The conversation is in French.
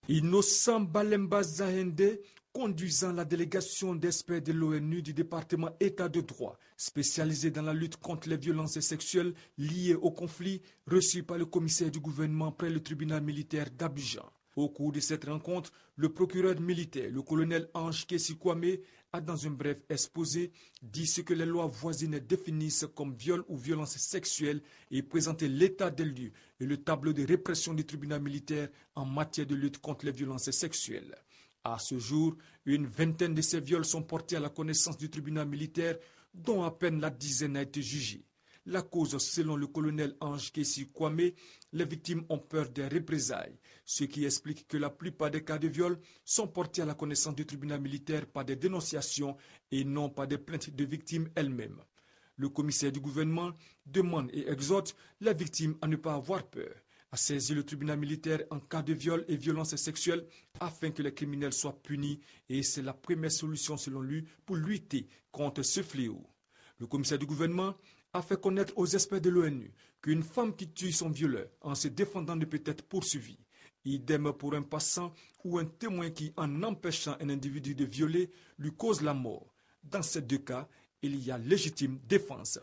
Innocent Balemba Zahende, conduisant la délégation d'experts de l'ONU du département État de droit, spécialisé dans la lutte contre les violences sexuelles liées au conflit, reçu par le commissaire du gouvernement près le tribunal militaire d'Abidjan. Au cours de cette rencontre, le procureur militaire, le colonel Ange Kessi Kwame, a dans un bref exposé dit ce que les lois voisines définissent comme viol ou violence sexuelle et présenté l'état des lieux et le tableau de répression du tribunal militaire en matière de lutte contre les violences sexuelles. À ce jour, une vingtaine de ces viols sont portés à la connaissance du tribunal militaire, dont à peine la dizaine a été jugée. La cause, selon le colonel Ange Kessi Kwame, les victimes ont peur des représailles, ce qui explique que la plupart des cas de viol sont portés à la connaissance du tribunal militaire par des dénonciations et non par des plaintes de victimes elles-mêmes. Le commissaire du gouvernement demande et exhorte les victimes à ne pas avoir peur, à saisir le tribunal militaire en cas de viol et violence sexuelle afin que les criminels soient punis, et c'est la première solution selon lui pour lutter contre ce fléau. Le commissaire du gouvernement a fait connaître aux experts de l'ONU qu'une femme qui tue son violeur en se défendant ne peut être poursuivie. Idem pour un passant ou un témoin qui, en empêchant un individu de violer, lui cause la mort. Dans ces deux cas, il y a légitime défense.